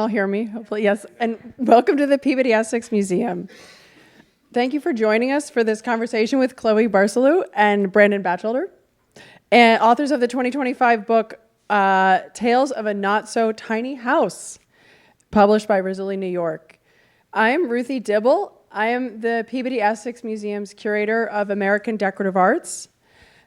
All hear me, hopefully, yes. And welcome to the Peabody Essex Museum. Thank you for joining us for this conversation with Chloe Barcelou and Brandon Batchelder, and authors of the 2025 book, Tales of a Not-So-Tiny House, published by Rizzoli, New York. I am Ruthie Dibble. I am the Peabody Essex Museum's curator of American Decorative Arts.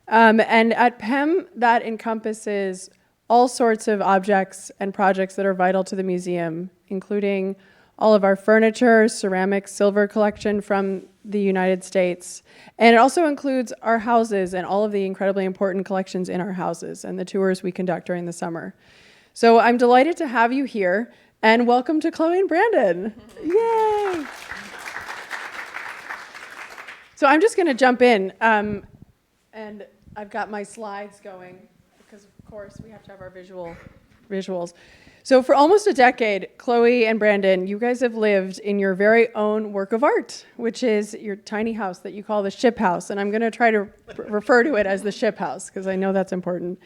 And at PEM, that encompasses all sorts of objects and projects that are vital to the museum, including all of our furniture, ceramic, silver collection from the United States. And it also includes our houses and all of the incredibly important collections in our houses and the tours we conduct during the summer. So I'm delighted to have you here, and welcome to Chloe and Brandon. Yay! So I'm just gonna jump in, and I've got my slides going, because of course we have to have our visuals. So for almost a decade, Chloe and Brandon, you guys have lived in your very own work of art, which is your tiny house that you call the Ship House. And I'm going to try to refer to it as the Ship House, because I know that's important.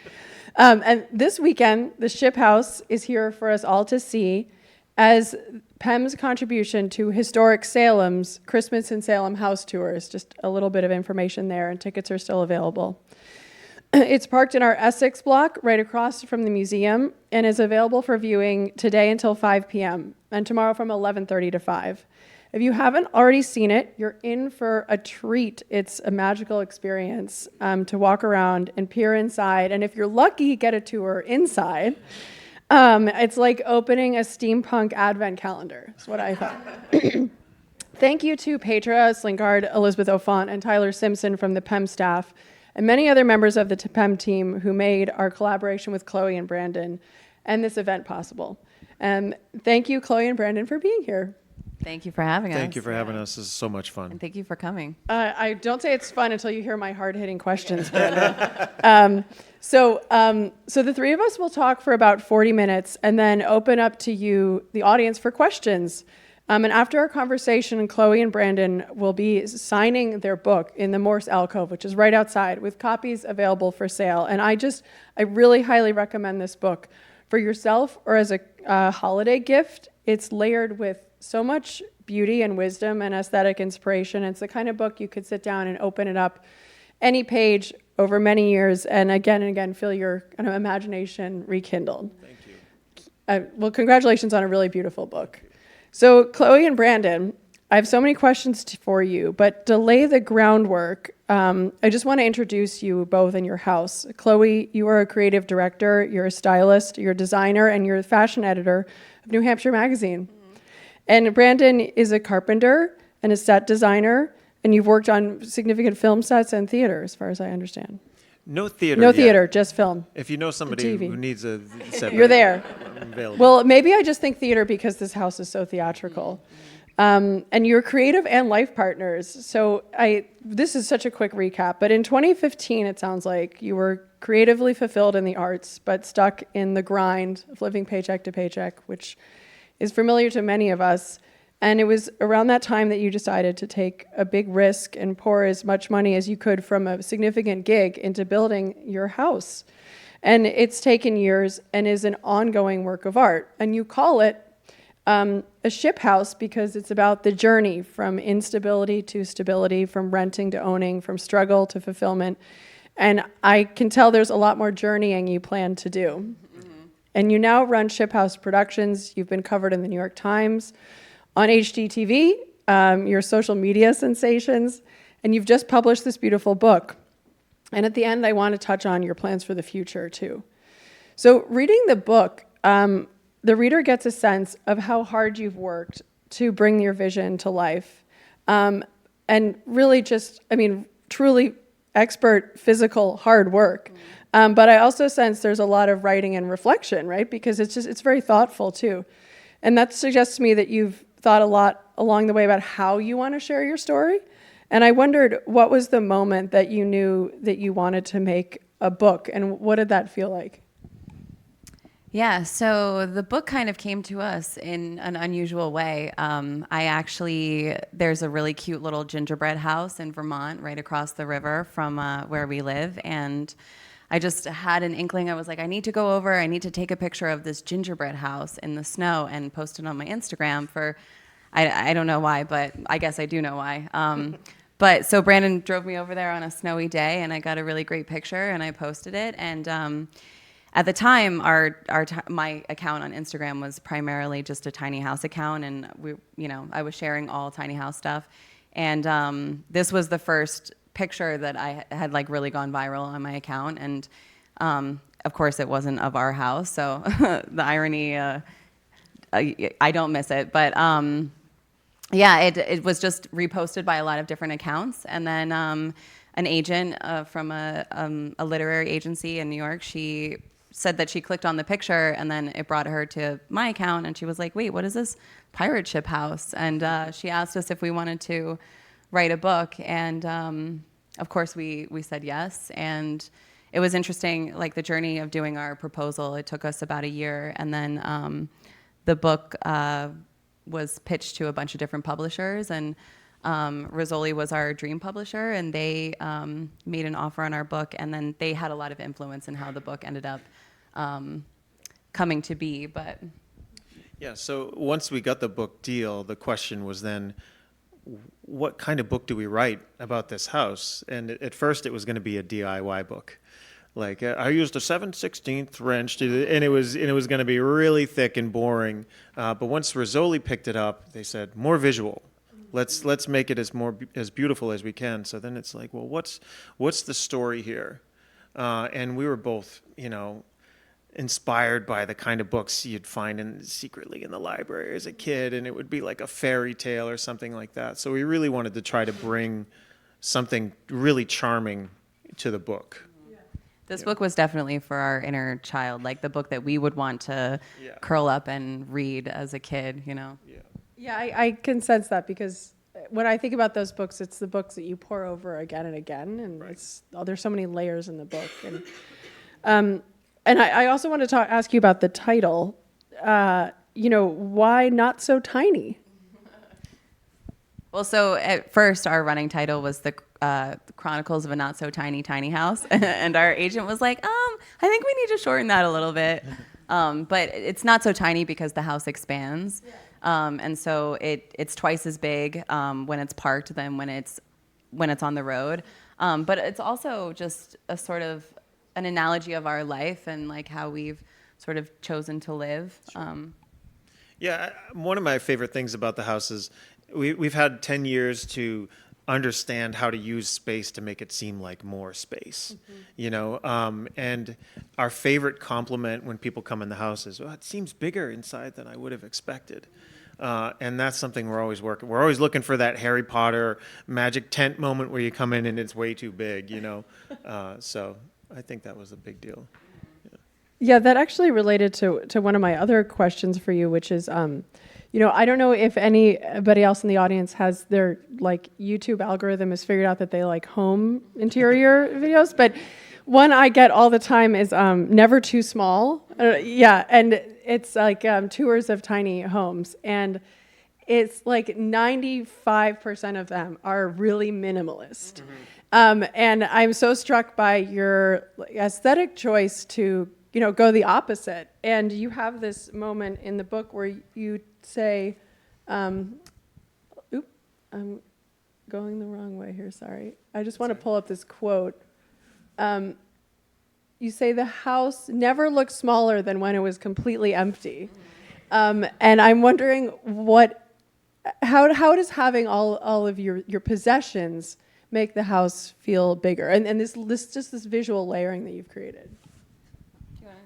And this weekend, the Ship House is here for us all to see as PEM's contribution to Historic Salem's Christmas in Salem house tours. Just a little bit of information there, and tickets are still available. It's parked in our Essex block right across from the museum and is available for viewing today until 5 p.m. and tomorrow from 11:30 to 5. If you haven't already seen it, you're in for a treat. It's a magical experience to walk around and peer inside. And if you're lucky, get a tour inside. It's like opening a steampunk advent calendar, is what I thought. Thank you to Petra Slingard, Elizabeth O'Font, and Tyler Simpson from the PEM staff, and many other members of the PEM team who made our collaboration with Chloe and Brandon and this event possible. Thank you, Chloe and Brandon, for being here. Thank you for having us. Thank you for having us. This is so much fun. And thank you for coming. I don't say it's fun until you hear my hard-hitting questions, Brandon. So the three of us will talk for about 40 minutes and then open up to you, the audience, for questions. And after our conversation, Chloe and Brandon will be signing their book in the Morse alcove, which is right outside, with copies available for sale. And I really highly recommend this book for yourself or as a holiday gift. It's layered with so much beauty and wisdom and aesthetic inspiration. It's the kind of book you could sit down and open it up any page over many years and again feel your kind of imagination rekindled. Thank you. Well, congratulations on a really beautiful book. So Chloe and Brandon, I have so many questions for you, but to lay the groundwork, I just want to introduce you both in your house. Chloe, you are a creative director, you're a stylist, you're a designer, and you're the fashion editor of New Hampshire Magazine. Mm-hmm. And Brandon is a carpenter and a set designer, and you've worked on significant film sets and theater, as far as I understand. No theater. No yet. Theater, just film. If you know somebody who needs a set, you're there. I'm available. Well, maybe I just think theater because this house is so theatrical. And you're creative and life partners. So this is such a quick recap, but in 2015, it sounds like you were creatively fulfilled in the arts, but stuck in the grind of living paycheck to paycheck, which is familiar to many of us. And it was around that time that you decided to take a big risk and pour as much money as you could from a significant gig into building your house. And it's taken years and is an ongoing work of art. And you call it a ship house because it's about the journey from instability to stability, from renting to owning, from struggle to fulfillment. And I can tell there's a lot more journeying you plan to do. Mm-hmm. And you now run Ship House Productions. You've been covered in the New York Times, on HGTV, your social media sensations, and you've just published this beautiful book. And at the end, I want to touch on your plans for the future, too. So reading the book, the reader gets a sense of how hard you've worked to bring your vision to life. And really truly expert physical hard work. But I also sense there's a lot of writing and reflection, right? Because it's very thoughtful, too. And that suggests to me that you've thought a lot along the way about how you want to share your story. And I wondered, what was the moment that you knew that you wanted to make a book, and what did that feel like? Yeah, so the book kind of came to us in an unusual way. There's a really cute little gingerbread house in Vermont right across the river from where we live, and I just had an inkling. I was like, I need to go over. I need to take a picture of this gingerbread house in the snow and post it on my Instagram for, I don't know why, but I guess I do know why. But so Brandon drove me over there on a snowy day, and I got a really great picture, and I posted it. And at the time, my account on Instagram was primarily just a tiny house account, and I was sharing all tiny house stuff. And this was the first picture that I had like really gone viral on my account, and of course it wasn't of our house, so the irony, I don't miss it, but yeah, it was just reposted by a lot of different accounts, and then an agent from a literary agency in New York, she said that she clicked on the picture, and then it brought her to my account, and she was like, wait, what is this pirate ship house? And she asked us if we wanted to write a book, and of course we said yes. And it was interesting, like the journey of doing our proposal. It took us about a year, and then the book was pitched to a bunch of different publishers, and Rizzoli was our dream publisher, and they made an offer on our book, and then they had a lot of influence in how the book ended up coming to be. But Yeah, so once we got the book deal, the question was then, what kind of book do we write about this house? And at first it was going to be a DIY book. Like I used a 7/16 wrench, and it was going to be really thick and boring. But once Rizzoli picked it up, they said more visual. Let's make it as beautiful as we can. So then it's like, well, what's the story here? And we were both, inspired by the kind of books you'd find secretly in the library as a kid, and it would be like a fairy tale or something like that. So we really wanted to try to bring something really charming to the book. this book was definitely for our inner child, like the book that we would want to curl up and read as a kid, Yeah, I can sense that, because when I think about those books, it's the books that you pour over again and again, and there's so many layers in the book. And I also want to ask you about the title. Why Not So Tiny? Well, so at first our running title was the Chronicles of a Not So Tiny House, and our agent was like, I think we need to shorten that a little bit. But it's not so tiny because the house expands. And so it's twice as big when it's parked than when it's on the road. But it's also just a sort of an analogy of our life and like how we've sort of chosen to live. Yeah, one of my favorite things about the house is we've had 10 years to understand how to use space to make it seem like more space, and our favorite compliment when people come in the house is, well, it seems bigger inside than I would have expected. And that's something we're always working. We're always looking for that Harry Potter magic tent moment where you come in and it's way too big, So I think that was a big deal. Yeah, that actually related to one of my other questions for you, which is, I don't know if anybody else in the audience has their like YouTube algorithm has figured out that they like home interior videos, but one I get all the time is Never Too Small. And it's like tours of tiny homes, and it's like 95% of them are really minimalist. And I'm so struck by your aesthetic choice to go the opposite. And you have this moment in the book where you say, I'm going the wrong way here, sorry. I just want to pull up this quote. You say the house never looked smaller than when it was completely empty. And I'm wondering how does having all of your possessions make the house feel bigger? And this visual layering that you've created.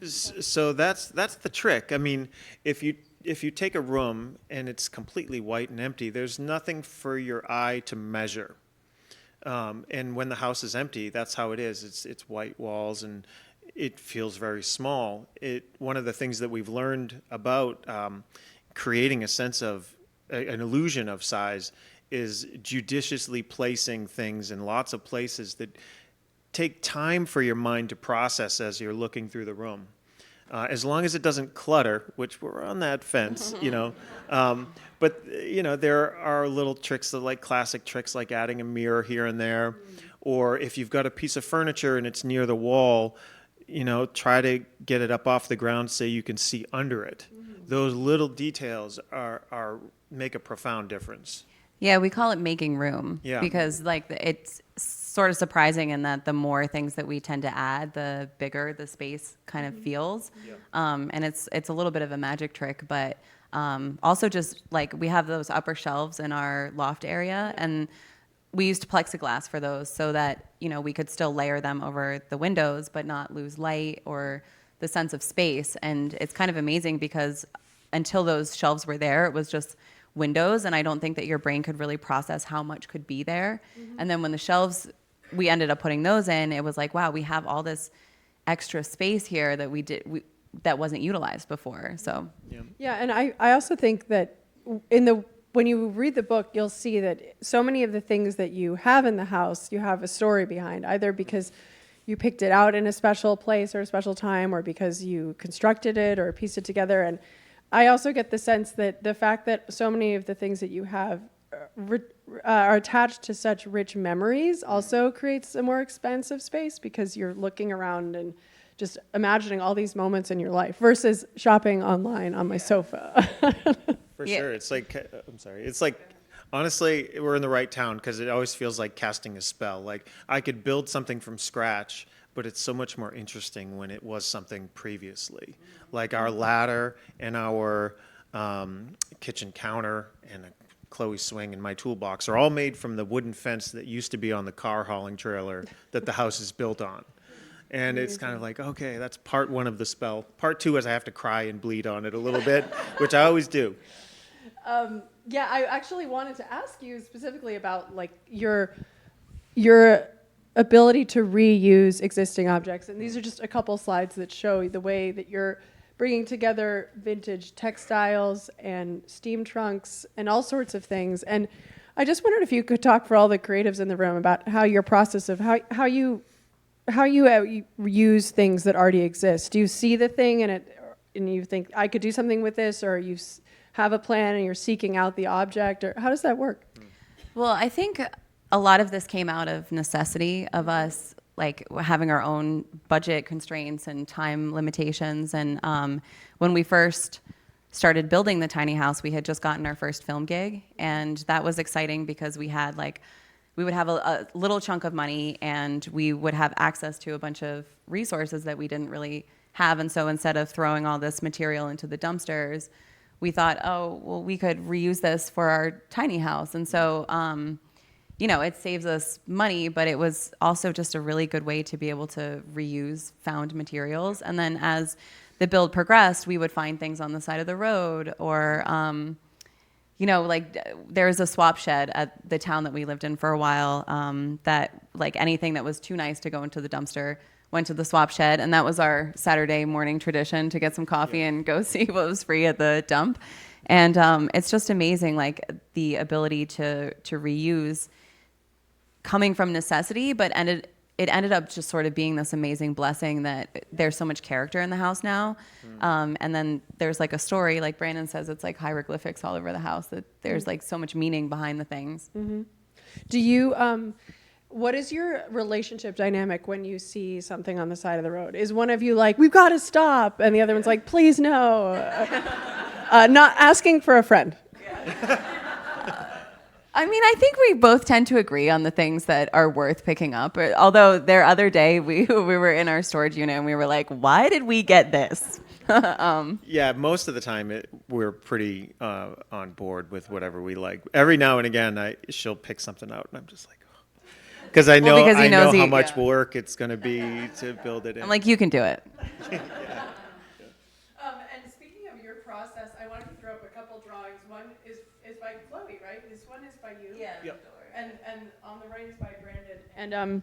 So that's the trick. I mean, if you take a room and it's completely white and empty, there's nothing for your eye to measure. And when the house is empty, that's how it is. It's white walls and it feels very small. One of the things that we've learned about creating a sense of an illusion of size is judiciously placing things in lots of places that take time for your mind to process as you're looking through the room. As long as it doesn't clutter, which we're on that fence, But there are little tricks, like classic tricks, like adding a mirror here and there, Or if you've got a piece of furniture and it's near the wall, try to get it up off the ground so you can see under it. Those little details are make a profound difference. Yeah, we call it making room. Yeah. Because it's sort of surprising in that the more things that we tend to add, the bigger the space kind of feels. Yeah. And it's a little bit of a magic trick, but also just like we have those upper shelves in our loft area, and we used plexiglass for those so that we could still layer them over the windows but not lose light or the sense of space. And it's kind of amazing because until those shelves were there, it was just windows, and I don't think that your brain could really process how much could be there. And then when the shelves, we ended up putting those in, it was like, wow, we have all this extra space here that that wasn't utilized before. So Yeah, and I also think that when you read the book, you'll see that so many of the things that you have in the house, you have a story behind, either because you picked it out in a special place or a special time, or because you constructed it or pieced it together. And I also get the sense that the fact that so many of the things that you have are attached to such rich memories also creates a more expansive space, because you're looking around and just imagining all these moments in your life versus shopping online on my sofa. For Yeah. sure. It's like, I'm sorry. It's like, honestly, we're in the right town because it always feels like casting a spell. Like I could build something from scratch, but it's so much more interesting when it was something previously. Like our ladder and our kitchen counter and a Chloe swing and my toolbox are all made from the wooden fence that used to be on the car hauling trailer that the house is built on. And it's kind of like, okay, that's part one of the spell. Part two is I have to cry and bleed on it a little bit, which I always do. Yeah, I actually wanted to ask you specifically about like your ability to reuse existing objects. And these are just a couple slides that show the way that you're bringing together vintage textiles and steam trunks and all sorts of things. And I just wondered if you could talk for all the creatives in the room about how your process of how you use things that already exist. Do you see the thing and you think I could do something with this, or you have a plan and you're seeking out the object, or how does that work? Well, I think a lot of this came out of necessity of us like having our own budget constraints and time limitations. And when we first started building the tiny house, we had just gotten our first film gig, and that was exciting because we would have a little chunk of money, and we would have access to a bunch of resources that we didn't really have. And so instead of throwing all this material into the dumpsters, we thought, oh, well, we could reuse this for our tiny house. And so, it saves us money, but it was also just a really good way to be able to reuse found materials. And then as the build progressed, we would find things on the side of the road, or, there was a swap shed at the town that we lived in for a while, that like anything that was too nice to go into the dumpster went to the swap shed, and that was our Saturday morning tradition to get some coffee and go see what was free at the dump. And it's just amazing, like the ability to reuse coming from necessity, but it ended up just sort of being this amazing blessing that there's so much character in the house now. And then there's like a story, like Brandon says, it's like hieroglyphics all over the house, that there's like so much meaning behind the things. Mm-hmm. Do you, what is your relationship dynamic when you see something on the side of the road? Is one of you like, we've got to stop, and the other one's like, please no? Not asking for a friend. I mean, I think we both tend to agree on the things that are worth picking up. Although the other day we were in our storage unit and we were like, why did we get this? Yeah, most of the time we're pretty on board with whatever we like. Every now and again, she'll pick something out, and I'm just like, because I know, because he knows how much work it's going to be to build it in. I'm like, you can do it. And speaking of your process, I wanted to throw up a couple drawings. One is by Chloe, right? This one is by you. Yeah. Yep. And on the right is by Brandon. And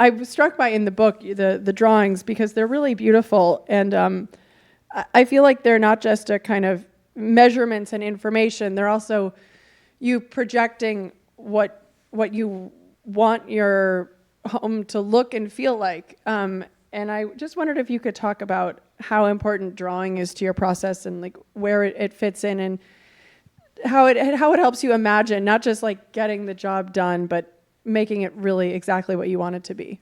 I was struck by in the book the drawings, because they're really beautiful, and I feel like they're not just a kind of measurements and information. They're also you projecting what you want your home to look and feel like. And I just wondered if you could talk about how important drawing is to your process, and like where it fits in, and how it helps you imagine not just like getting the job done, but making it really exactly what you want it to be?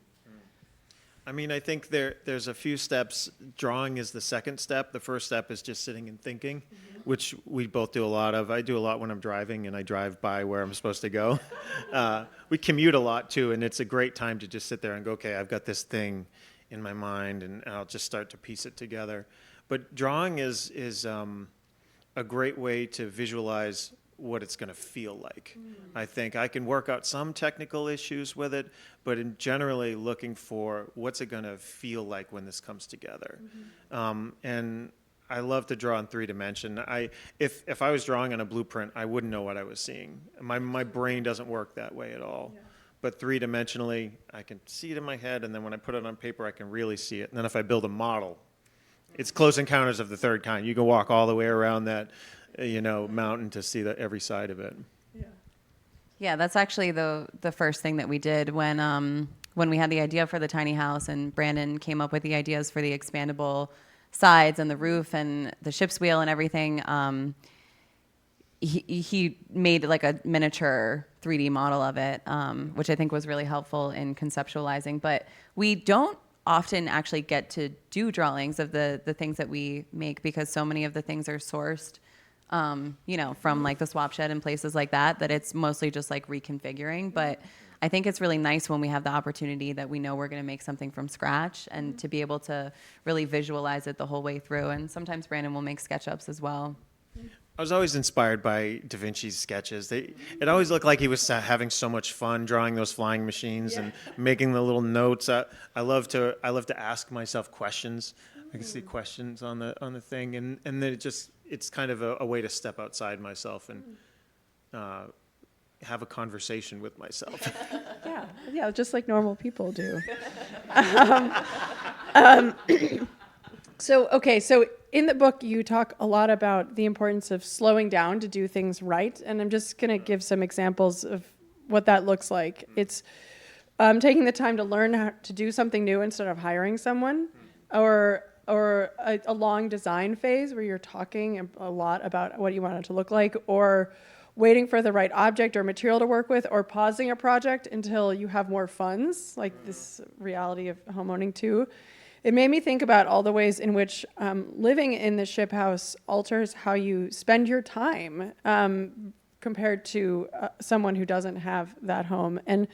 I mean, I think there's a few steps. Drawing is the second step. The first step is just sitting and thinking, which we both do a lot of. I do a lot when I'm driving and I drive by where I'm supposed to go. We commute a lot too, and it's a great time to just sit there and go, okay, I've got this thing in my mind, and I'll just start to piece it together. But drawing is a great way to visualize what it's going to feel like. I think I can work out some technical issues with it, but in generally looking for what's it going to feel like when this comes together. And I love to draw in 3D. If I was drawing on a blueprint, I wouldn't know what I was seeing. My brain doesn't work that way at all. Yeah. But 3D, I can see it in my head, and then when I put it on paper, I can really see it. And then if I build a model, it's Close Encounters of the Third Kind. You can walk all the way around that mountain to see every side of it. Yeah, that's actually the first thing that we did when we had the idea for the tiny house, and Brandon came up with the ideas for the expandable sides and the roof and the ship's wheel and everything. He made like a miniature 3D model of it, which I think was really helpful in conceptualizing. But we don't often actually get to do drawings of the things that we make, because so many of the things are sourced from like the swap shed and places like that it's mostly just like reconfiguring. But I think it's really nice when we have the opportunity that we know we're going to make something from scratch, and to be able to really visualize it the whole way through. And sometimes Brandon will make SketchUps as well. I was always inspired by Da Vinci's sketches. It always looked like he was having so much fun drawing those flying machines and making the little notes. I love to ask myself questions. I can see questions on the thing, and then it's kind of a way to step outside myself and have a conversation with myself. Yeah, just like normal people do. So in the book, you talk a lot about the importance of slowing down to do things right, and I'm just going to give some examples of what that looks like. It's taking the time to learn how to do something new instead of hiring someone, or a long design phase where you're talking a lot about what you want it to look like, or waiting for the right object or material to work with, or pausing a project until you have more funds, like this reality of homeowning too. It made me think about all the ways in which living in the ship house alters how you spend your time compared to someone who doesn't have that home. And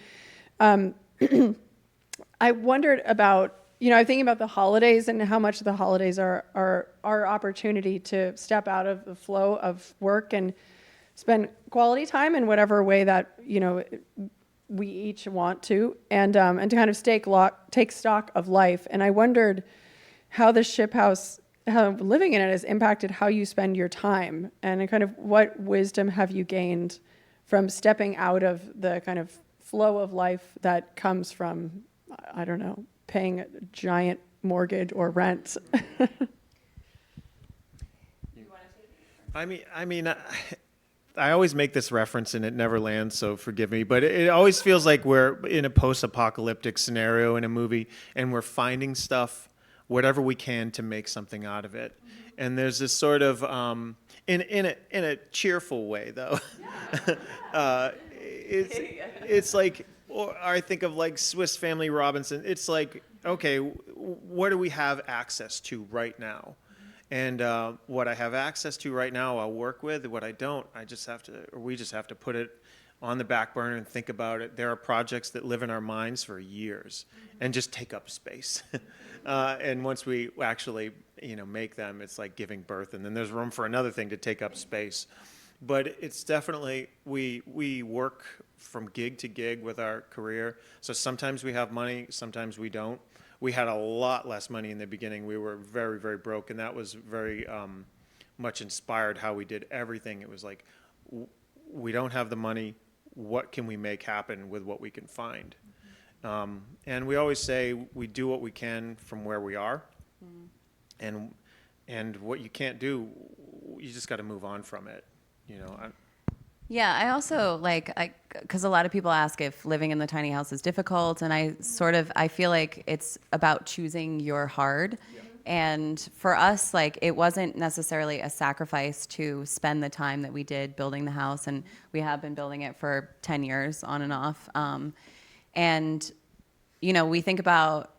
I wondered about, I'm thinking about the holidays and how much the holidays are our opportunity to step out of the flow of work and spend quality time in whatever way that, we each want to, and to kind of take stock of life. And I wondered how the ship house, how living in it has impacted how you spend your time, and kind of what wisdom have you gained from stepping out of the kind of flow of life that comes from, I don't know, paying a giant mortgage or rent. I always make this reference and it never lands, so forgive me, but it always feels like we're in a post-apocalyptic scenario in a movie, and we're finding stuff, whatever we can, to make something out of it. And there's this sort of, in a cheerful way though, it's like, or I think of like Swiss Family Robinson. It's like, okay, what do we have access to right now? And what I have access to right now, I'll work with. What I don't, we just have to put it on the back burner and think about it. There are projects that live in our minds for years and just take up space. And once we actually, make them, it's like giving birth, and then there's room for another thing to take up space. But it's definitely, we work from gig to gig with our career. So sometimes we have money, sometimes we don't. We had a lot less money in the beginning. We were very, very broke, and that was very much inspired how we did everything. It was like, we don't have the money. What can we make happen with what we can find? And we always say we do what we can from where we are, and what you can't do, you just got to move on from it. Yeah, I also because a lot of people ask if living in the tiny house is difficult, and I feel like it's about choosing your hard. And for us, like, it wasn't necessarily a sacrifice to spend the time that we did building the house, and we have been building it for 10 years on and off. And, you know, we think about,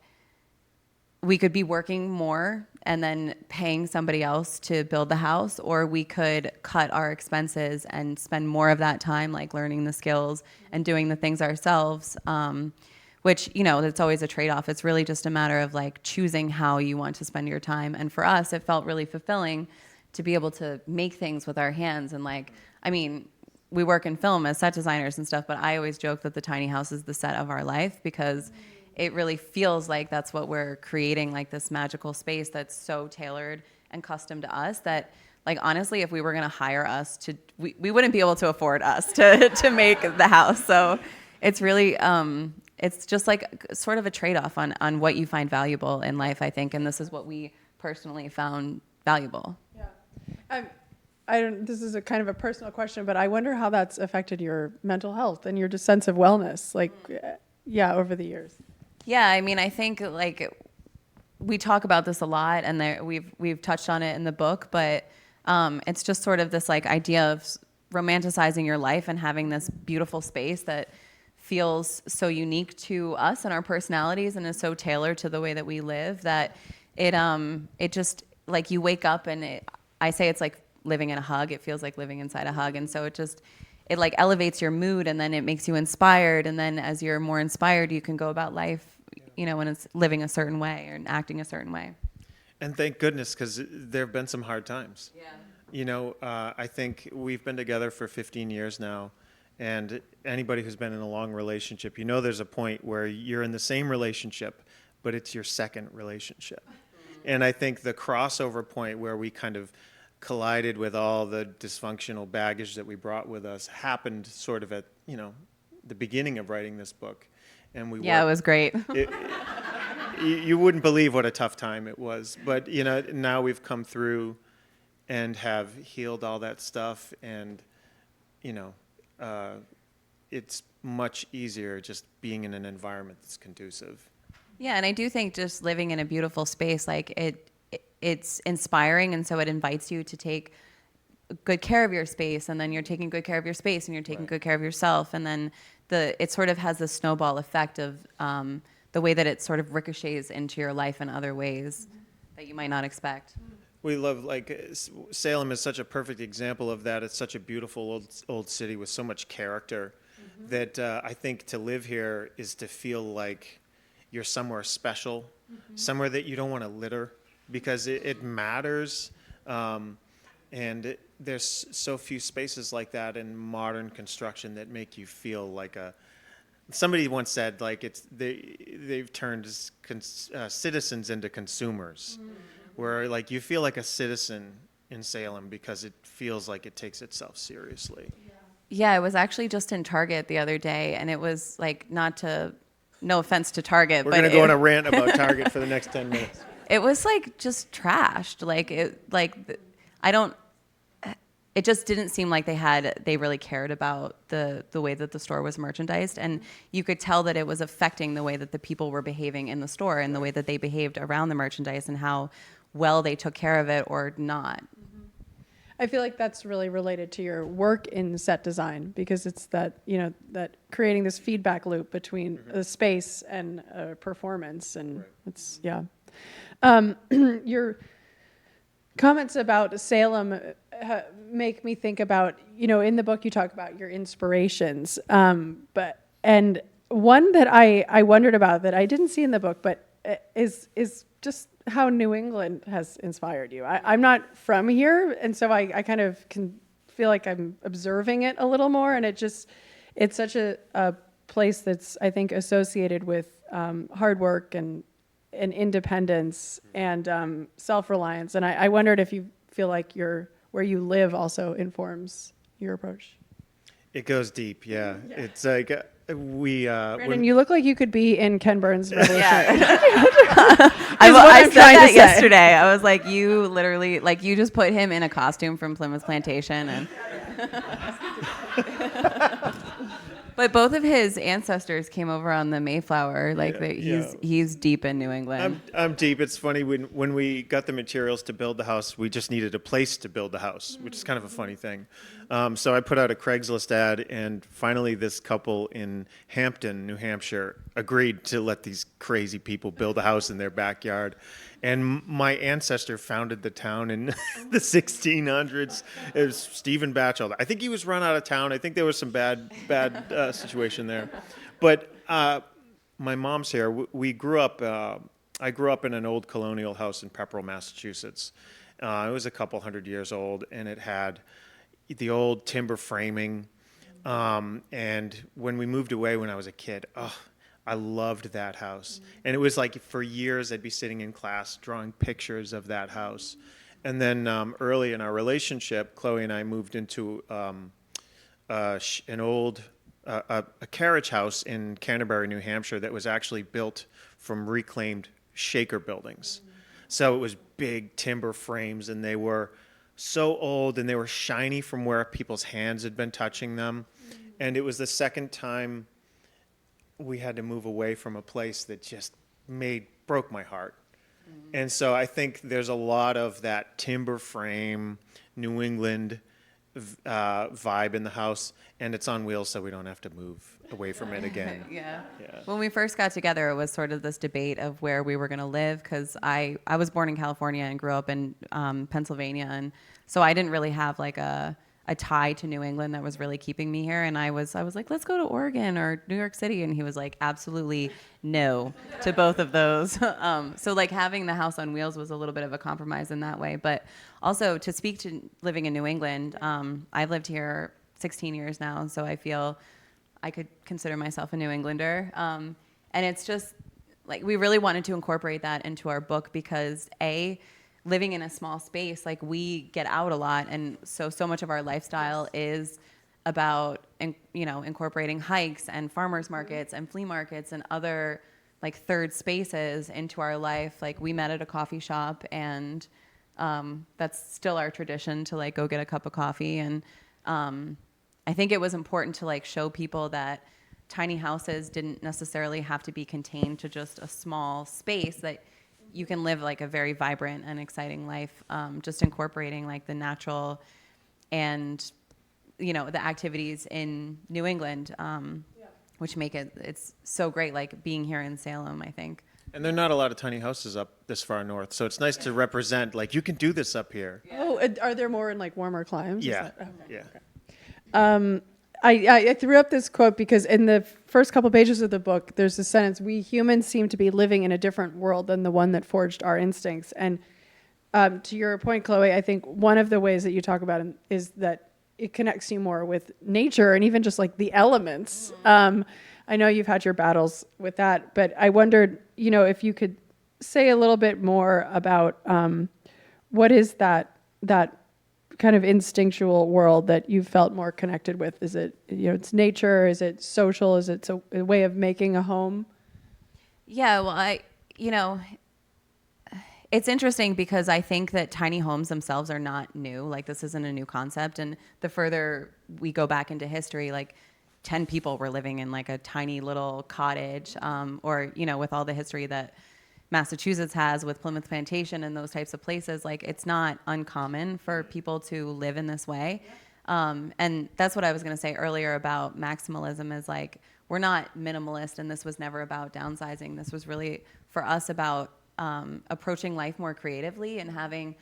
we could be working more and then paying somebody else to build the house, or we could cut our expenses and spend more of that time like learning the skills and doing the things ourselves, which, you know, it's always a trade-off. It's really just a matter of like choosing how you want to spend your time. And for us, it felt really fulfilling to be able to make things with our hands. And like, I mean, we work in film as set designers and stuff, but I always joke that the tiny house is the set of our life, because it really feels like that's what we're creating, like this magical space that's so tailored and custom to us that, like, honestly, if we were going to hire us to, we wouldn't be able to afford us to make the house. So it's really, it's just like sort of a trade-off on what you find valuable in life, I think. And this is what we personally found valuable. Yeah. I don't, this is a kind of a personal question, but I wonder how that's affected your mental health and your just sense of wellness, like, yeah, over the years. Yeah, I mean, I think like we talk about this a lot, and we've touched on it in the book, but it's just sort of this like idea of romanticizing your life and having this beautiful space that feels so unique to us and our personalities and is so tailored to the way that we live that it just like you wake up and I say it's like living in a hug. It feels like living inside a hug, and so it like elevates your mood, and then it makes you inspired, and then as you're more inspired, you can go about life, you know, when it's living a certain way or acting a certain way. And thank goodness, because there have been some hard times. Yeah. You know, I think we've been together for 15 years now, and anybody who's been in a long relationship, you know there's a point where you're in the same relationship, but it's your second relationship. And I think the crossover point where we kind of collided with all the dysfunctional baggage that we brought with us happened sort of at, you know, the beginning of writing this book. And we Yeah, it was great. You wouldn't believe what a tough time it was. But, you know, now we've come through and have healed all that stuff. And, you know, it's much easier just being in an environment that's conducive. Yeah, and I do think just living in a beautiful space, like it's inspiring, and so it invites you to take good care of your space, and then you're taking good care of your space, and you're taking good care of yourself, and then it sort of has this snowball effect of the way that it sort of ricochets into your life in other ways that you might not expect. We love, like, Salem is such a perfect example of that. It's such a beautiful old city with so much character that I think to live here is to feel like you're somewhere special, somewhere that you don't want to litter, because it matters. And there's so few spaces like that in modern construction that make you feel like somebody once said, like, they've turned citizens into consumers, where like you feel like a citizen in Salem because it feels like it takes itself seriously. Yeah, I was actually just in Target the other day, and it was like, no offense to Target, We're but going to go on a rant about Target for the next 10 minutes. it was like just trashed. It just didn't seem like they really cared about the way that the store was merchandised, and you could tell that it was affecting the way that the people were behaving in the store and the way that they behaved around the merchandise and how well they took care of it or not. I feel like that's really related to your work in set design, because it's that, you know, that creating this feedback loop between the space and performance, and it's, yeah. Your comments about Salem make me think about, you know, in the book you talk about your inspirations, and one that I wondered about that I didn't see in the book, but is just how New England has inspired you. I'm not from here, and so I kind of can feel like I'm observing it a little more, and it's such a place that's, I think, associated with hard work and independence and self-reliance. And I wondered if you feel like where you live also informs your approach. It goes deep, yeah. It's like Brandon, you look like you could be in Ken Burns' Revolution. I said that yesterday. I was like, you literally, like, you just put him in a costume from Plymouth Plantation, and But both of his ancestors came over on the Mayflower. Like he's deep in New England. I'm deep. It's funny when we got the materials to build the house, we just needed a place to build the house, which is kind of a funny thing. So I put out a Craigslist ad, and finally this couple in Hampton, New Hampshire, agreed to let these crazy people build a house in their backyard. And my ancestor founded the town in the 1600s. It was Stephen Batchelder. I think he was run out of town. I think there was some bad situation there. But my mom's here. We grew up. I grew up in an old colonial house in Pepperell, Massachusetts. It was a couple hundred years old, and it had the old timber framing. And when we moved away when I was a kid, I loved that house. And it was like for years I'd be sitting in class drawing pictures of that house. And then early in our relationship, Chloe and I moved into an old carriage house in Canterbury, New Hampshire that was actually built from reclaimed Shaker buildings. So it was big timber frames, and they were so old, and they were shiny from where people's hands had been touching them. And it was the second time we had to move away from a place that just broke my heart. And so I think there's a lot of that timber frame, New England vibe in the house, and it's on wheels, so we don't have to move away from it again. Yeah. When we first got together, it was sort of this debate of where we were going to live, because I was born in California and grew up in Pennsylvania, and so I didn't really have like a tie to New England that was really keeping me here. And I was like, let's go to Oregon or New York City. And he was like, absolutely no to both of those. So like having the house on wheels was a little bit of a compromise in that way. But also to speak to living in New England, I've lived here 16 years now. So I feel I could consider myself a New Englander. And it's just like, we really wanted to incorporate that into our book because living in a small space, like we get out a lot, and so much of our lifestyle is about incorporating hikes and farmers markets and flea markets and other like third spaces into our life. Like we met at a coffee shop, and that's still our tradition to like go get a cup of coffee. And I think it was important to like show people that tiny houses didn't necessarily have to be contained to just a small space, that you can live like a very vibrant and exciting life, just incorporating like the natural and, the activities in New England, which make it's so great, like being here in Salem, I think. And there are not a lot of tiny houses up this far north, so it's nice to represent, like, you can do this up here. Yeah. Oh, are there more in like warmer climes? Yeah. Okay. I threw up this quote because in the first couple pages of the book, there's a sentence: "We humans seem to be living in a different world than the one that forged our instincts." And to your point, Chloe, I think one of the ways that you talk about it is that it connects you more with nature and even just like the elements. I know you've had your battles with that, but I wondered, if you could say a little bit more about what is that kind of instinctual world that you felt more connected with? Is it, it's nature? Is it social? Is it a way of making a home? Yeah, well, it's interesting because I think that tiny homes themselves are not new. Like this isn't a new concept. And the further we go back into history, like 10 people were living in like a tiny little cottage, or, with all the history that Massachusetts has with Plymouth Plantation and those types of places, like it's not uncommon for people to live in this way. And that's what I was going to say earlier about maximalism, is like, we're not minimalist, and this was never about downsizing. This was really for us about approaching life more creatively and having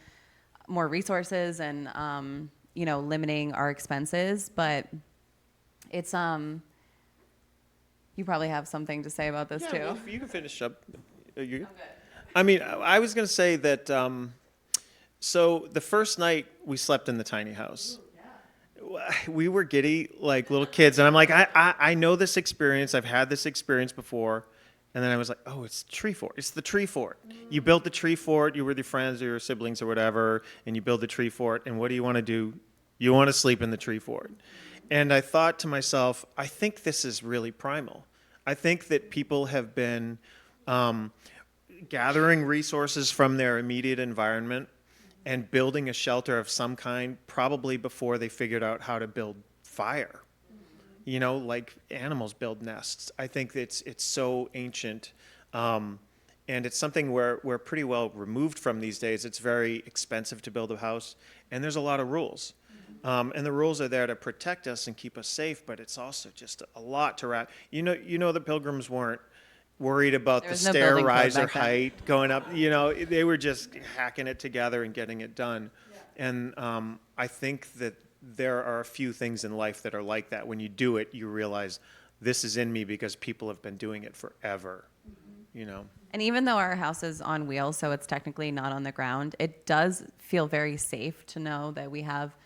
more resources and, limiting our expenses. But it's, you probably have something to say about this too. Well, you can finish up. I mean, I was going to say that, so the first night we slept in the tiny house, we were giddy like little kids. And I'm like, I know this experience. I've had this experience before. And then I was like, oh, it's tree fort. It's the tree fort. You built the tree fort. You were with your friends or your siblings or whatever, and you build the tree fort. And what do you want to do? You want to sleep in the tree fort. And I thought to myself, I think this is really primal. I think that people have been gathering resources from their immediate environment and building a shelter of some kind, probably before they figured out how to build fire. You know, like animals build nests. I think it's so ancient, and it's something we're pretty well removed from these days. It's very expensive to build a house, and there's a lot of rules. And the rules are there to protect us and keep us safe, but it's also just a lot to wrap. The pilgrims weren't worried about There the was no stair building code riser back then. height going up. You know, they were just hacking it together and getting it done. And I think that there are a few things in life that are like that. When you do it, you realize this is in me because people have been doing it forever. You know. And even though our house is on wheels, so it's technically not on the ground, it does feel very safe to know that we have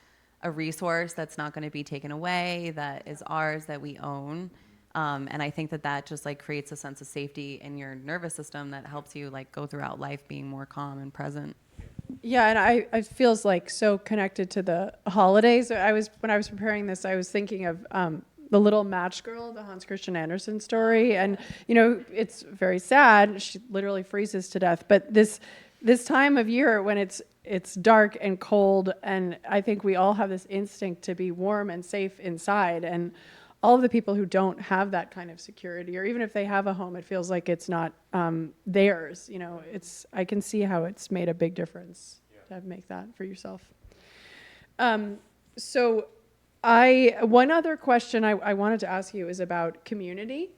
a resource that's not going to be taken away, that is ours, that we own. And I think that just like creates a sense of safety in your nervous system that helps you like go throughout life being more calm and present. Yeah, and I feels like so connected to the holidays. When I was preparing this, I was thinking of the Little Match Girl, the Hans Christian Andersen story, and it's very sad. She literally freezes to death. But this time of year when it's dark and cold, and I think we all have this instinct to be warm and safe inside, and all of the people who don't have that kind of security, or even if they have a home, it feels like it's not theirs. I can see how it's made a big difference to make that for yourself. So one other question I wanted to ask you is about community.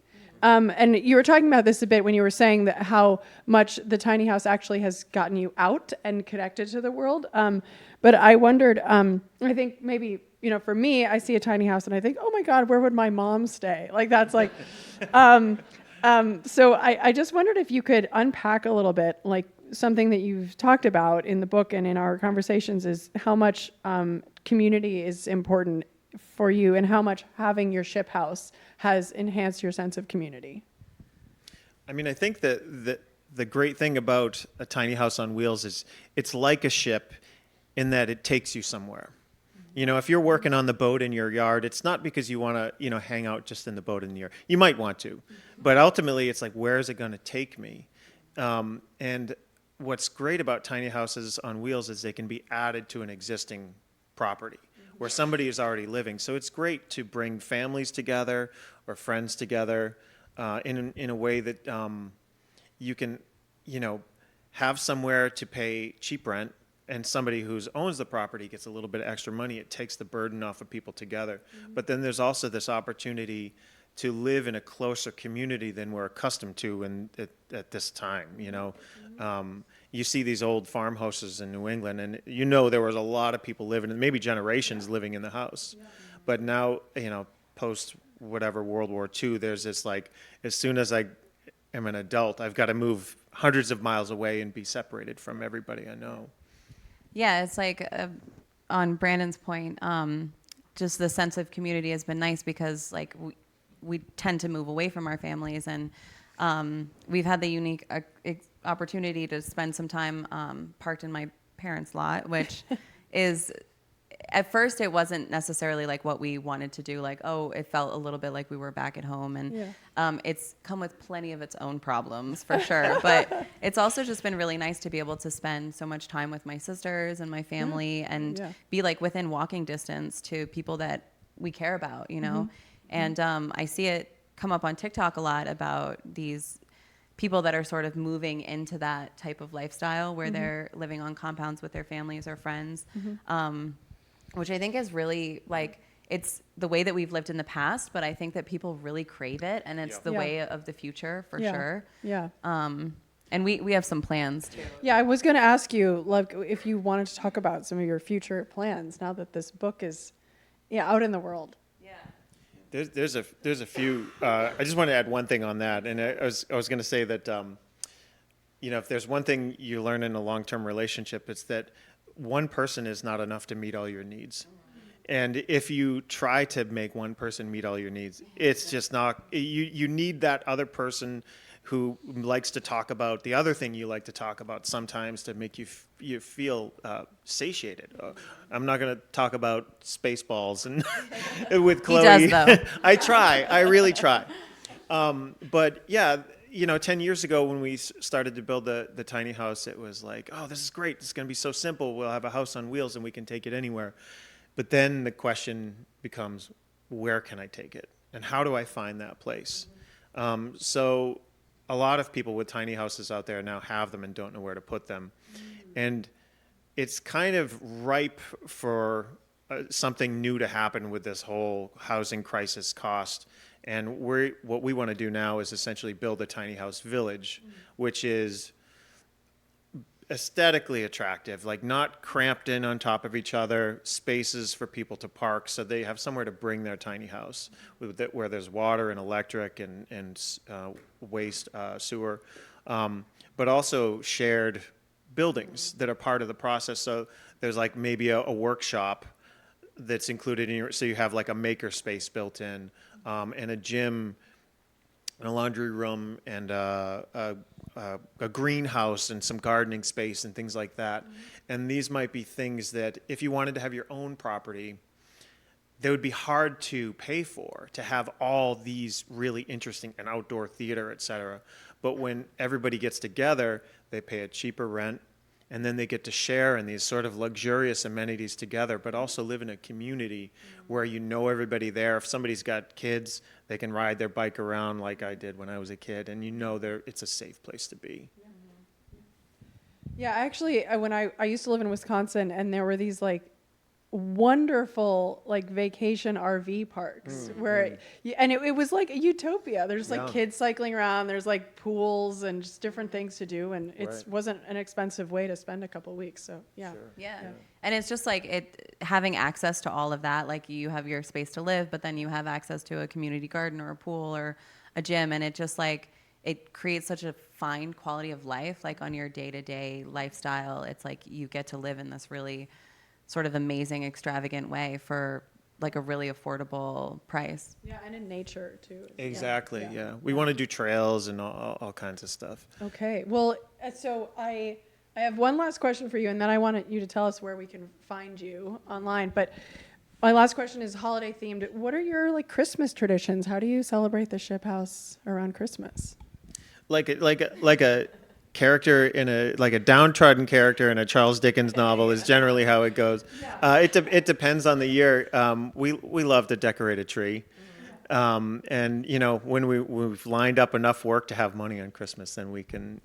And you were talking about this a bit when you were saying that how much the tiny house actually has gotten you out and connected to the world. But I wondered, I think maybe, for me, I see a tiny house and I think, oh my God, where would my mom stay? Like that's like, so I just wondered if you could unpack a little bit, like something that you've talked about in the book and in our conversations is how much community is important for you and how much having your ship house has enhanced your sense of community. I mean, I think that the great thing about a tiny house on wheels is it's like a ship in that it takes you somewhere. If you're working on the boat in your yard, it's not because you want to, hang out just in the boat in the yard. You might want to, but ultimately it's like, where is it going to take me? And what's great about tiny houses on wheels is they can be added to an existing property where somebody is already living. So it's great to bring families together or friends together in a way that you can, have somewhere to pay cheap rent, and somebody who owns the property gets a little bit of extra money. It takes the burden off of people together. Mm-hmm. But then there's also this opportunity to live in a closer community than we're accustomed to at this time. You see these old farmhouses in New England, and there was a lot of people living, maybe generations living in the house. Yeah. But now, post whatever World War II, there's this like, as soon as I am an adult, I've got to move hundreds of miles away and be separated from everybody I know. Yeah, it's like on Brandon's point, just the sense of community has been nice because like we tend to move away from our families, and we've had the unique opportunity to spend some time parked in my parents' lot, which is, at first it wasn't necessarily like what we wanted to do. Like, it felt a little bit like we were back at home, and it's come with plenty of its own problems for sure. But it's also just been really nice to be able to spend so much time with my sisters and my family and be like within walking distance to people that we care about, Mm-hmm. And I see it come up on TikTok a lot about these people that are sort of moving into that type of lifestyle where mm-hmm. they're living on compounds with their families or friends, mm-hmm. Which I think is really like, it's the way that we've lived in the past, but I think that people really crave it, and it's the way of the future for sure. Yeah. And we have some plans too. Yeah, I was going to ask you, like, if you wanted to talk about some of your future plans now that this book is out in the world. There's a few. I just want to add one thing on that, and I was going to say that if there's one thing you learn in a long-term relationship, it's that one person is not enough to meet all your needs, and if you try to make one person meet all your needs, it's just not. You need that other person who likes to talk about the other thing you like to talk about sometimes to make you feel satiated. I'm not going to talk about Spaceballs and with Chloe. He does, though. I really try. But yeah, 10 years ago when we started to build the tiny house, it was like, oh, this is great. It's going to be so simple. We'll have a house on wheels and we can take it anywhere. But then the question becomes, where can I take it? And how do I find that place? So a lot of people with tiny houses out there now have them and don't know where to put them. And it's kind of ripe for something new to happen with this whole housing crisis cost. And what we want to do now is essentially build a tiny house village, which is aesthetically attractive, like not cramped in on top of each other, spaces for people to park so they have somewhere to bring their tiny house where there's water and electric and waste, sewer, but also shared buildings that are part of the process. So there's like maybe a workshop that's included in your, so you have like a maker space built in, and a gym, and a laundry room, and a greenhouse and some gardening space and things like that. And these might be things that if you wanted to have your own property, they would be hard to pay for, to have all these really interesting, an outdoor theater, et cetera. But when everybody gets together, they pay a cheaper rent, and then they get to share in these sort of luxurious amenities together, but also live in a community where you know everybody there. If somebody's got kids, they can ride their bike around like I did when I was a kid, and you know it's a safe place to be. Yeah, actually, when I used to live in Wisconsin, and there were these like wonderful like vacation RV parks where and it was like a utopia. There's like kids cycling around, there's like pools and just different things to do, and it wasn't an expensive way to spend a couple of weeks. So yeah. Sure. Yeah. And it's just like having access to all of that. Like you have your space to live, but then you have access to a community garden or a pool or a gym. And it just like, it creates such a fine quality of life, like on your day-to-day lifestyle. It's like you get to live in this really sort of amazing, extravagant way for like a really affordable price. Yeah, and in nature too. Exactly, yeah. We want to do trails and all kinds of stuff. Okay, well, so I have one last question for you, and then I want you to tell us where we can find you online. But my last question is holiday themed. What are your like Christmas traditions? How do you celebrate the Ship House around Christmas? Like a character in a downtrodden character in a Charles Dickens novel is generally how it goes. It depends on the year. We love to decorate a tree, and you know when we've lined up enough work to have money on Christmas, then we can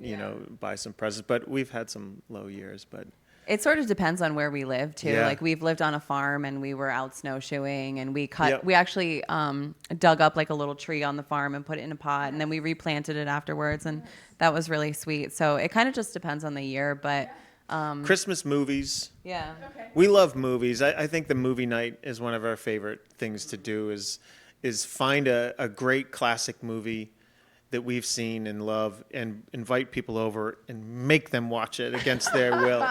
buy some presents. But we've had some low years, but. It sort of depends on where we live too. Yeah. Like we've lived on a farm and we were out snowshoeing and we Yep. we actually dug up like a little tree on the farm and put it in a pot and then we replanted it afterwards and that was really sweet. So it kind of just depends on the year, but Christmas movies. yeah. Okay. We love movies. I think the movie night is one of our favorite things to do is find a great classic movie that we've seen and love and invite people over and make them watch it against their will.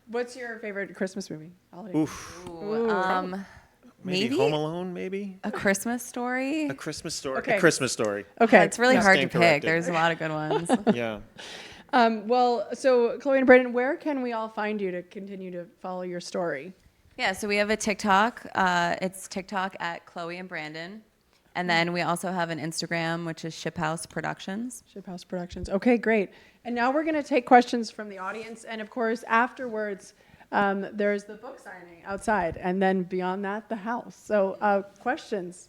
What's your favorite Christmas movie? Holiday? Oof. Maybe Home Alone, maybe? A Christmas Story. A Christmas Story. Okay. A Christmas Story. Okay, It's really hard to Stand pick. corrected. There's a lot of good ones. Yeah. Well, so Chloe and Brandon, where can we all find you to continue to follow your story? Yeah, so we have a TikTok. It's TikTok at Chloe and Brandon. And then we also have an Instagram, which is Ship House Productions. Ship House Productions. Okay, great. And now we're going to take questions from the audience. And of course, afterwards, there's the book signing outside. And then beyond that, the house. So questions?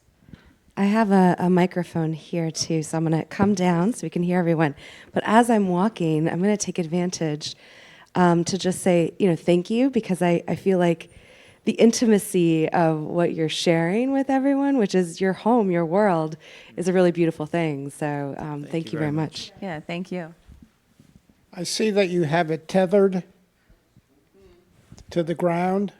I have a microphone here too, so I'm going to come down so we can hear everyone. But as I'm walking, I'm going to take advantage to just say, thank you, because I feel like the intimacy of what you're sharing with everyone, which is your home, your world, is a really beautiful thing. So thank you very much. Yeah, thank you. I see that you have it tethered to the ground.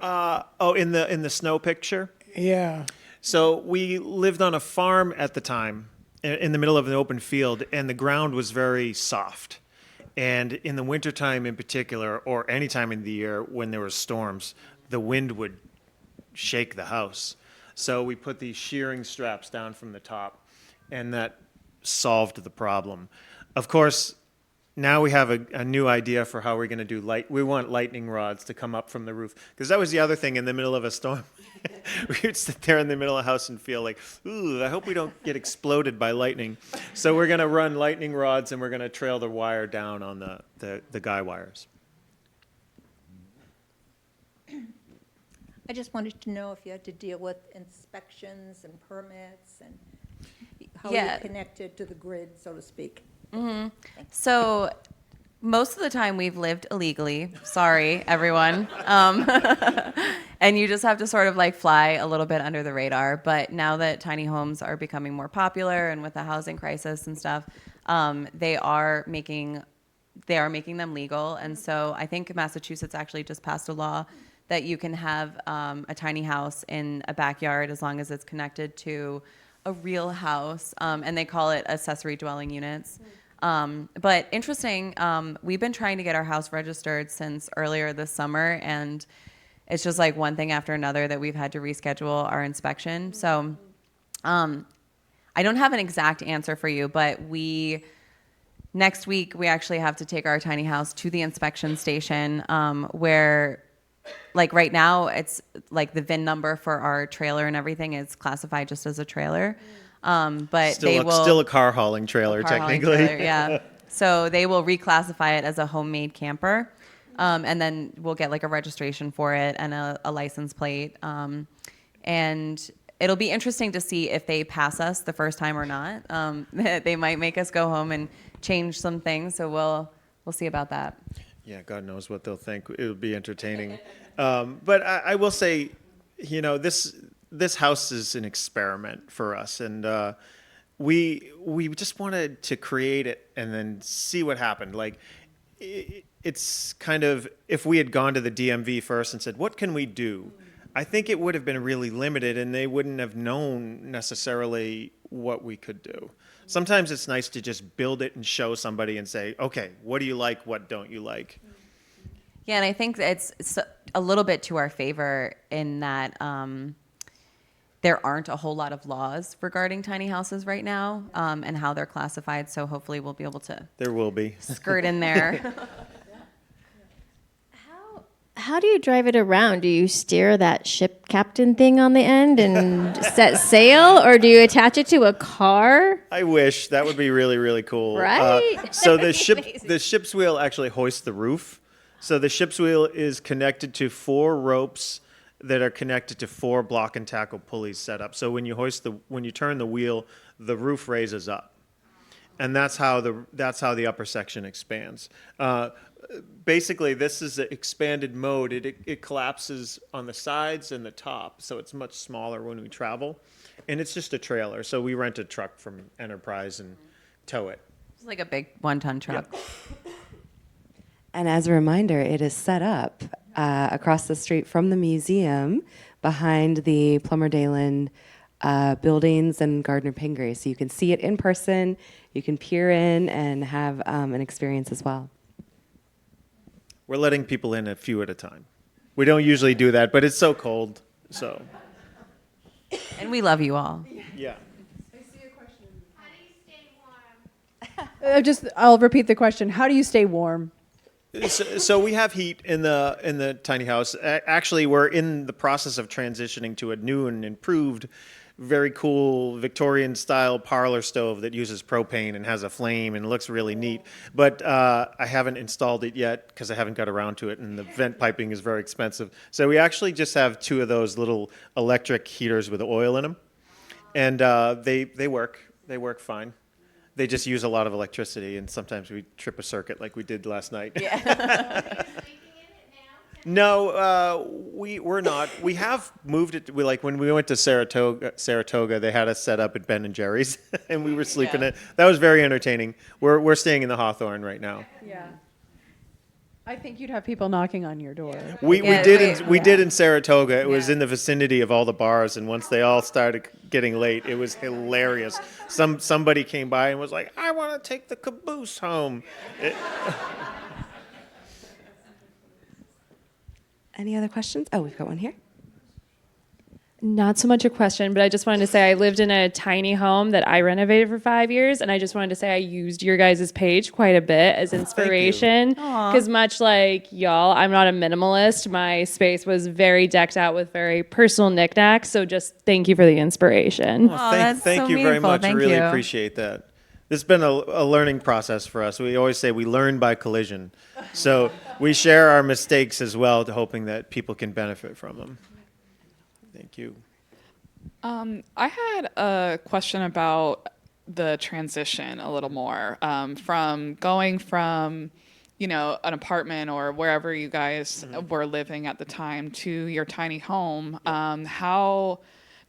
In the snow picture? Yeah. So we lived on a farm at the time in the middle of an open field, and the ground was very soft. And in the wintertime in particular, or any time in the year when there were storms, the wind would shake the house. So we put these shearing straps down from the top, and that solved the problem. Of course, now we have a new idea for how we're going to do we want lightning rods to come up from the roof. Because that was the other thing in the middle of a storm. We would sit there in the middle of the house and feel like, ooh, I hope we don't get exploded by lightning. So we're going to run lightning rods and we're going to trail the wire down on the guy wires. I just wanted to know if you had to deal with inspections and permits and how Yeah. you're connected to the grid, so to speak. So most of the time we've lived illegally. Sorry, everyone. And you just have to sort of like fly a little bit under the radar. But now that tiny homes are becoming more popular and with the housing crisis and stuff, they are making them legal. And so I think Massachusetts actually just passed a law that you can have a tiny house in a backyard as long as it's connected to a real house. And they call it accessory dwelling units. But interesting, we've been trying to get our house registered since earlier this summer, and it's just like one thing after another that we've had to reschedule our inspection. So I don't have an exact answer for you, but next week we actually have to take our tiny house to the inspection station, where like right now it's like the VIN number for our trailer and everything is classified just as a trailer. But Still a car hauling trailer, car hauling technically. trailer, yeah. So they will reclassify it as a homemade camper, and then we'll get like a registration for it and a license plate. And it'll be interesting to see if they pass us the first time or not. They might make us go home and change some things, so we'll see about that. Yeah, God knows what they'll think. It'll be entertaining. But I will say, this house is an experiment for us, and we just wanted to create it and then see what happened. Like, it's kind of, if we had gone to the DMV first and said, what can we do? I think it would have been really limited, and they wouldn't have known necessarily what we could do. Sometimes it's nice to just build it and show somebody and say, okay, what do you like? What don't you like? Yeah, and I think it's a little bit to our favor in that there aren't a whole lot of laws regarding tiny houses right now, and how they're classified. So hopefully we'll be able to There will be. skirt in there. How do you drive it around? Do you steer that ship captain thing on the end and set sail, or do you attach it to a car? I wish. That would be really, really cool. Right? So That'd be amazing. the ship's wheel actually hoists the roof. So the ship's wheel is connected to 4 ropes that are connected to 4 block and tackle pulleys set up. So when you turn the wheel, the roof raises up, and that's how the upper section expands. Basically, this is an expanded mode. It collapses on the sides and the top, so it's much smaller when we travel. And it's just a trailer, so we rent a truck from Enterprise and tow it. It's like a big 1-ton truck. And as a reminder, it is set up across the street from the museum behind the Plummer Dalen buildings and Gardner Pingree. So you can see it in person, you can peer in and have an experience as well. We're letting people in a few at a time. We don't usually do that, but it's so cold, so. And we love you all. Yeah. I'll repeat the question. How do you stay warm? So we have heat in the tiny house. Actually, we're in the process of transitioning to a new and improved, very cool Victorian-style parlor stove that uses propane and has a flame and looks really neat. But I haven't installed it yet because I haven't got around to it, and the vent piping is very expensive. So we actually just have 2 of those little electric heaters with oil in them, and they work. They work fine. They just use a lot of electricity, and sometimes we trip a circuit like we did last night. Yeah. No, we're not. We have moved it. When we went to Saratoga, they had us set up at Ben and Jerry's, and we were sleeping Yeah. it. That was very entertaining. We're staying in the Hawthorne right now. Yeah. I think you'd have people knocking on your door. We Yeah, did in Saratoga. It was Yeah. in the vicinity of all the bars, and once they all started getting late, it was hilarious. Somebody came by and was like, "I want to take the caboose home." Any other questions? Oh, we've got one here. Not so much a question, but I just wanted to say I lived in a tiny home that I renovated for 5 years, and I just wanted to say I used your guys' page quite a bit as inspiration. Because much like y'all, I'm not a minimalist. My space was very decked out with very personal knickknacks, so just thank you for the inspiration. Oh, that's Thank so you very meaningful. much. I Thank really you. appreciate that. This has been a learning process for us. We always say we learn by collision. So we share our mistakes as well, hoping that people can benefit from them. Thank you. I had a question about the transition a little more from going from, an apartment or wherever you guys were living at the time to your tiny home. How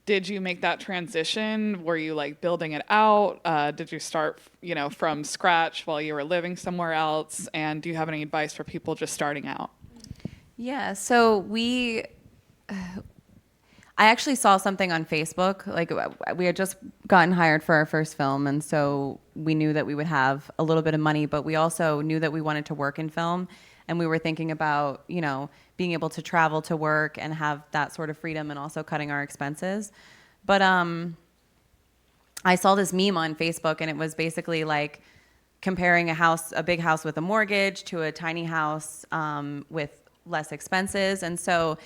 did you make that transition? Were you like building it out? Did you start, from scratch while you were living somewhere else? And do you have any advice for people just starting out? Yeah, so I actually saw something on Facebook. Like, we had just gotten hired for our first film, and so we knew that we would have a little bit of money, but we also knew that we wanted to work in film, and we were thinking about, being able to travel to work and have that sort of freedom and also cutting our expenses. But I saw this meme on Facebook, and it was basically like comparing a big house with a mortgage to a tiny house with less expenses. And so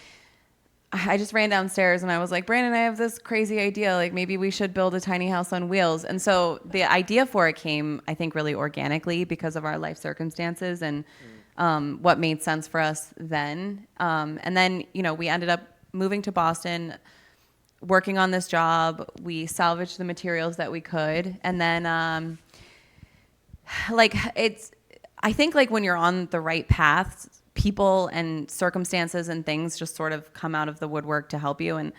I just ran downstairs and I was like, Brandon, I have this crazy idea. Like, maybe we should build a tiny house on wheels. And so the idea for it came, I think, really organically because of our life circumstances and what made sense for us then. And then, we ended up moving to Boston, working on this job. We salvaged the materials that we could. And then, I think like when you're on the right path, people and circumstances and things just sort of come out of the woodwork to help you. And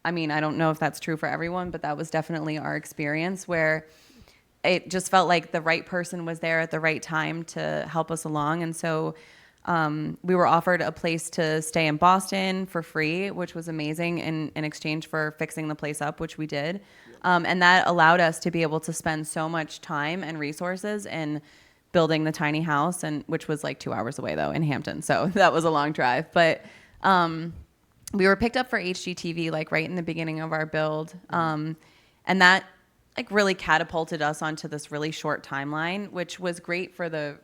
I mean, I don't know if that's true for everyone, but that was definitely our experience, where it just felt like the right person was there at the right time to help us along. And so we were offered a place to stay in Boston for free, which was amazing, in exchange for fixing the place up, which we did. And that allowed us to be able to spend so much time and resources in building the tiny house, and which was like 2 hours away though in Hampton. So that was a long drive. But we were picked up for HGTV like right in the beginning of our build. And that like really catapulted us onto this really short timeline, which was great for the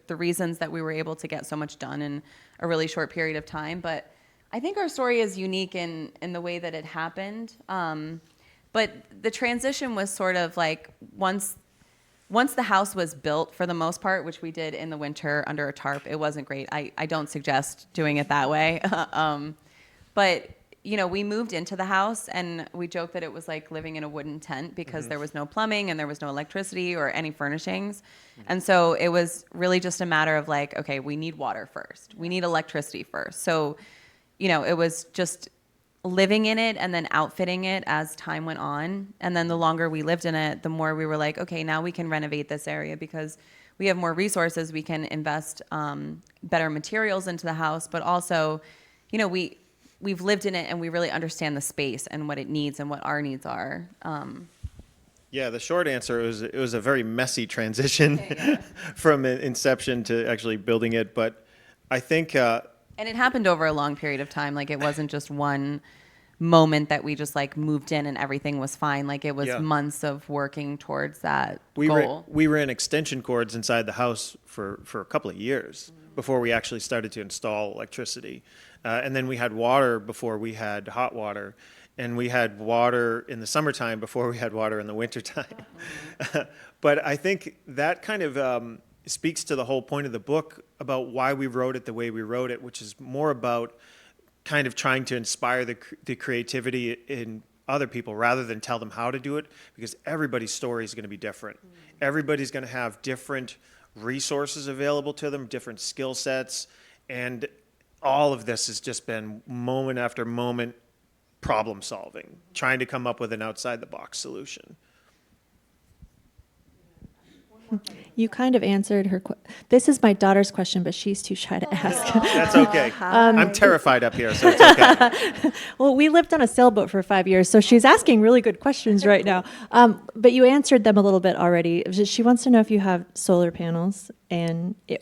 reasons that we were able to get so much done in a really short period of time. But I think our story is unique in the way that it happened. But the transition was sort of like once the house was built, for the most part, which we did in the winter under a tarp, it wasn't great. I don't suggest doing it that way. But, we moved into the house, and we joked that it was like living in a wooden tent because there was no plumbing and there was no electricity or any furnishings. And so it was really just a matter of like, okay, we need water first. We need electricity first. So, it was just living in it and then outfitting it as time went on. And then the longer we lived in it, the more we were like, okay, now we can renovate this area because we have more resources. We can invest better materials into the house, but also, we've lived in it and we really understand the space and what it needs and what our needs are. Yeah, the short answer is it was a very messy transition from inception to actually building it. But I think and it happened over a long period of time. Like, it wasn't just one moment that we just like moved in and everything was fine. Like, it was months of working towards that goal. We ran extension cords inside the house for a couple of years before we actually started to install electricity. And then we had water before we had hot water. And we had water in the summertime before we had water in the wintertime. But I think that kind of speaks to the whole point of the book about why we wrote it the way we wrote it, which is more about kind of trying to inspire the creativity in other people rather than tell them how to do it, because everybody's story is going to be different. Everybody's going to have different resources available to them, different skill sets, and all of this has just been moment after moment problem solving, trying to come up with an outside the box solution. You kind of answered her. This is my daughter's question, but she's too shy to ask. That's okay. I'm terrified up here, so it's okay. Well, we lived on a sailboat for 5 years, so she's asking really good questions right now. But you answered them a little bit already. She wants to know if you have solar panels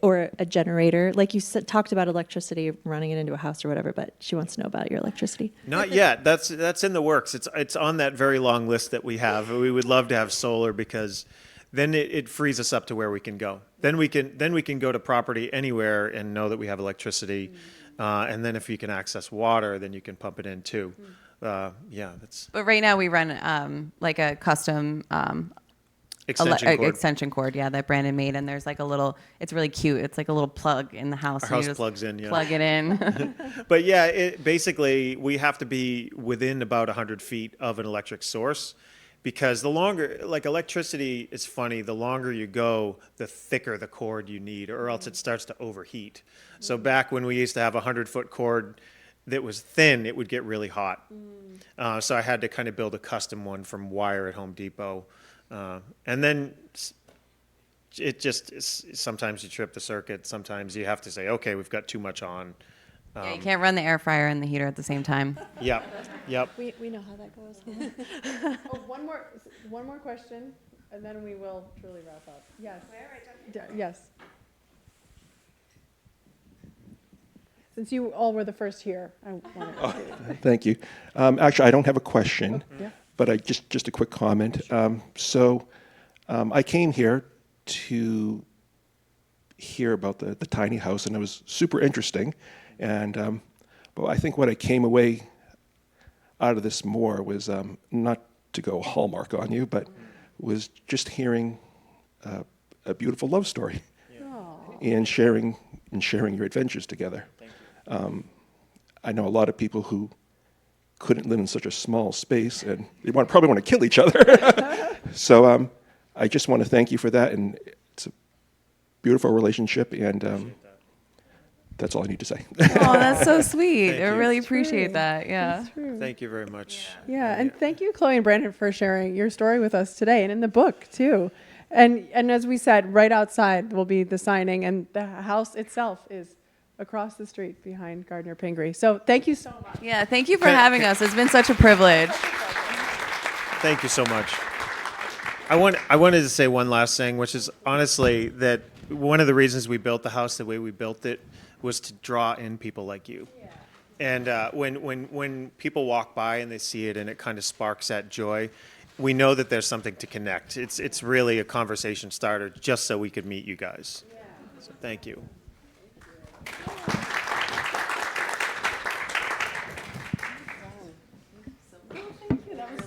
or a generator. Like you talked about electricity, running it into a house or whatever, but she wants to know about your electricity. Not yet. That's in the works. It's on that very long list that we have. We would love to have solar because then it frees us up to where we can go. Then we can go to property anywhere and know that we have electricity. And then if you can access water, then you can pump it in too. That's. But right now we run like a custom Extension cord. Yeah, that Brandon made, and there's like a little. It's really cute. It's like a little plug in the house. Our and you house just plugs in, yeah. Plug it in. But yeah, basically we have to be within about 100 feet of an electric source, because the longer, like electricity is funny, the longer you go, the thicker the cord you need, or else it starts to overheat. So back when we used to have a 100-foot cord that was thin, it would get really hot. So I had to kind of build a custom one from wire at Home Depot. And then it just, sometimes you trip the circuit. Sometimes you have to say, okay, we've got too much on. Yeah, you can't run the air fryer and the heater at the same time. Yep. We know how that goes. Oh, one more question, and then we will truly wrap up. Yes. Yes. Since you all were the first here, I wanted to. Thank you. Actually, I don't have a question, Yeah. but just a quick comment. I came here to hear about the tiny house, and it was super interesting. And but I think what I came away out of this more was not to go Hallmark on you, but was just hearing a beautiful love story and sharing your adventures together. I know a lot of people who couldn't live in such a small space, and they probably want to kill each other. So I just want to thank you for that, and it's a beautiful relationship, and that's all I need to say. Oh, that's so sweet. Thank I you. really appreciate that. Yeah. Thank you very much. Yeah, and thank you, Chloe and Brandon, for sharing your story with us today, and in the book too. And as we said, right outside will be the signing, and the house itself is across the street behind Gardner Pingree. So thank you so much. Yeah, thank you for having us. It's been such a privilege. Thank you so much. I wanted to say one last thing, which is honestly that one of the reasons we built the house the way we built it was to draw in people like you. And when people walk by and they see it and it kind of sparks that joy, we know that there's something to connect. It's really a conversation starter just so we could meet you guys. So thank you.